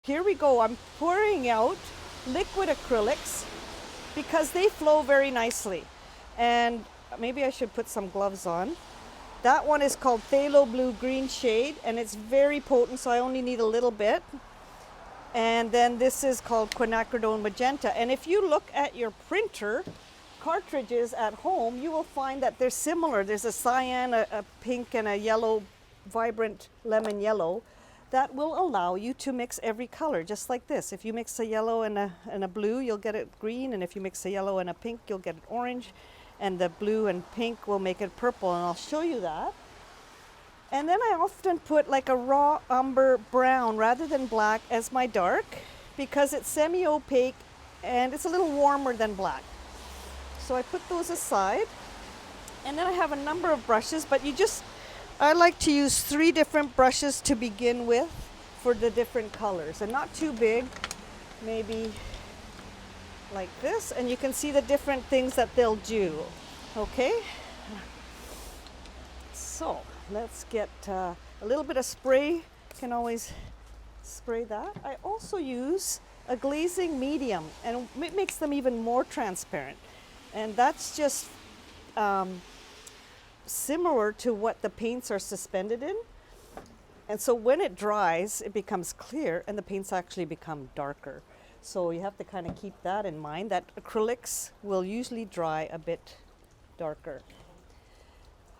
Here we go. I'm pouring out liquid acrylics because they flow very nicely. And maybe I should put some gloves on. That one is called Phthalo Blue Green Shade, and it's very potent, so I only need a little bit. And then this is called Quinacridone Magenta. And if you look at your printer cartridges at home, you will find that they're similar. There's a cyan, a pink, and a yellow, vibrant lemon yellow that will allow you to mix every color, just like this. If you mix a yellow and a blue, you'll get it green, and if you mix a yellow and a pink, you'll get it orange, and the blue and pink will make it purple, and I'll show you that. And then I often put like a raw umber brown rather than black as my dark, because it's semi-opaque and it's a little warmer than black. So I put those aside, and then I have a number of brushes, but I like to use 3 different brushes to begin with for the different colors, and not too big, maybe like this, and you can see the different things that they'll do. Okay, so let's get a little bit of spray. You can always spray that. I also use a glazing medium, and it makes them even more transparent, and that's just similar to what the paints are suspended in. And so when it dries, it becomes clear, and the paints actually become darker. So you have to kind of keep that in mind, that acrylics will usually dry a bit darker.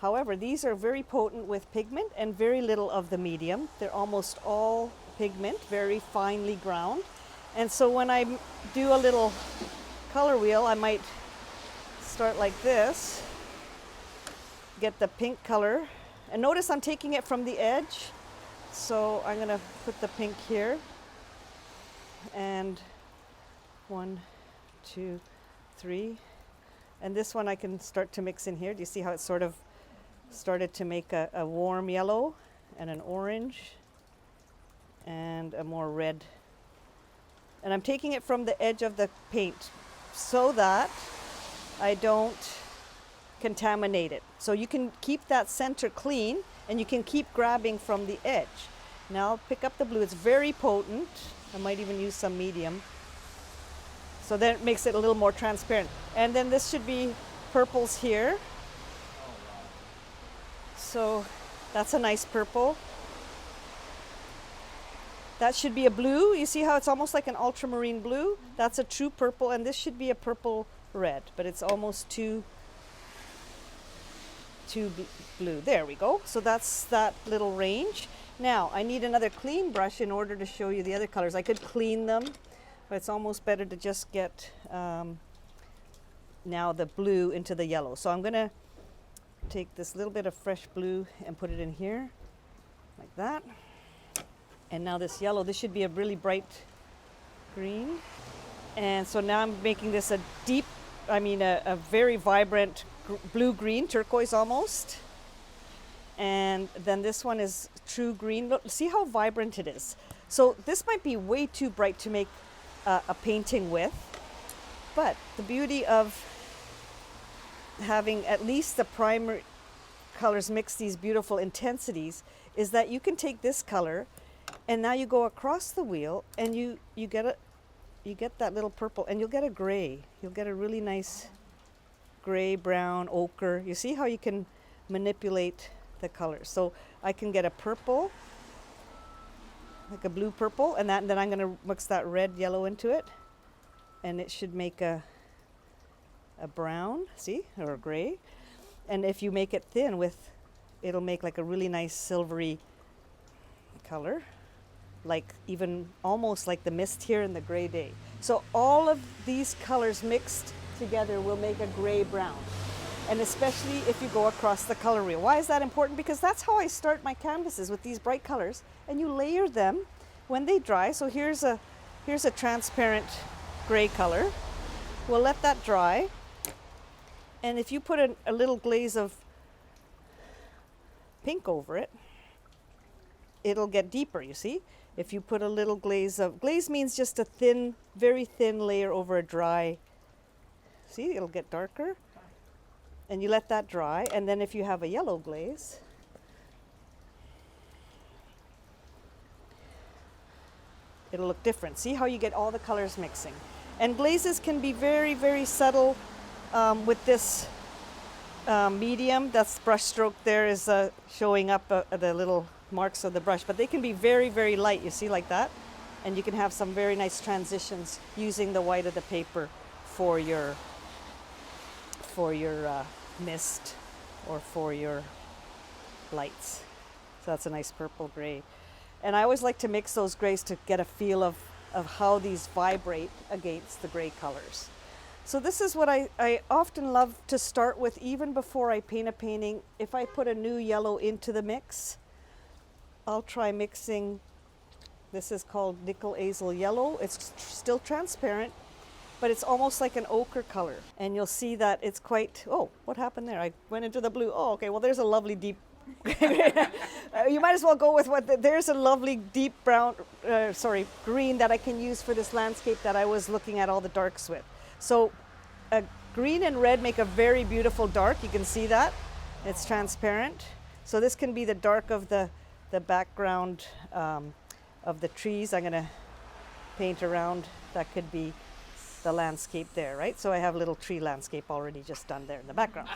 However, these are very potent with pigment and very little of the medium. They're almost all pigment, very finely ground. And so when I do a little color wheel, I might start like this, get the pink color. And notice I'm taking it from the edge. So I'm gonna put the pink here. And 1, 2, 3. And this one I can start to mix in here. Do you see how it sort of started to make a warm yellow and an orange and a more red? And I'm taking it from the edge of the paint so that I don't contaminate it. So you can keep that center clean, and you can keep grabbing from the edge. Now I'll pick up the blue. It's very potent. I might even use some medium. So then it makes it a little more transparent. And then this should be purples here. So that's a nice purple. That should be a blue. You see how it's almost like an ultramarine blue? That's a true purple, and this should be a purple red, but it's almost too blue. There we go. So that's that little range. Now I need another clean brush in order to show you the other colors. I could clean them, but it's almost better to just get now the blue into the yellow. So I'm gonna take this little bit of fresh blue and put it in here like that. And now this yellow, this should be a really bright green. And so now I'm making this a very vibrant blue-green, turquoise almost. And then this one is true green. Look, see how vibrant it is. So this might be way too bright to make a painting with, but the beauty of having at least the primer colors mix these beautiful intensities is that you can take this color, and now you go across the wheel, and you get that little purple, and you'll get a gray. You'll get a really nice gray, brown, ochre. You see how you can manipulate the colors. So I can get a purple, like a blue purple, and then I'm going to mix that red yellow into it, and it should make a brown, see, or a gray. And if you make it thin it'll make like a really nice silvery color, like even almost like the mist here in the gray day. So all of these colors mixed together will make a gray brown, and especially if you go across the color wheel. Why is that important? Because that's how I start my canvases, with these bright colors, and you layer them when they dry. So here's a transparent gray color. We'll let that dry, and if you put a little glaze of pink over it, it'll get deeper, you see. If you put a little glaze means just a thin, very thin layer over a dry, see, it'll get darker. And you let that dry, and then if you have a yellow glaze, it'll look different. See how you get all the colors mixing. And glazes can be very, very subtle with this medium. That's brushstroke there is showing up the little marks of the brush, but they can be very, very light, you see, like that. And you can have some very nice transitions using the white of the paper for your mist or for your lights. So that's a nice purple gray. And I always like to mix those grays to get a feel of how these vibrate against the gray colors. So this is what I often love to start with even before I paint a painting. If I put a new yellow into the mix, I'll try mixing, this is called Nickel Azo Yellow. It's still transparent, but it's almost like an ochre color. And you'll see that it's quite, oh, what happened there? I went into the blue. Oh, okay, well there's a lovely deep, you might as well go with there's a lovely deep brown, green that I can use for this landscape that I was looking at all the darks with. So green and red make a very beautiful dark. You can see that. It's transparent. So this can be the dark of the background of the trees. I'm going to paint around. That could be the landscape there, right? So I have a little tree landscape already just done there in the background.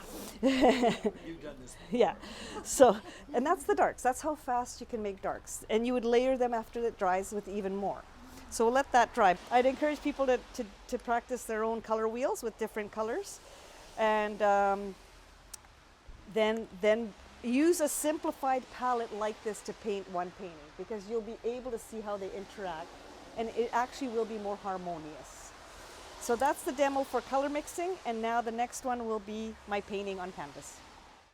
You've done this. Yeah. So, and that's the darks. That's how fast you can make darks. And you would layer them after it dries with even more. So we'll let that dry. I'd encourage people to practice their own color wheels with different colors. And then use a simplified palette like this to paint one painting, because you'll be able to see how they interact, and it actually will be more harmonious. So that's the demo for color mixing, and now the next one will be my painting on canvas.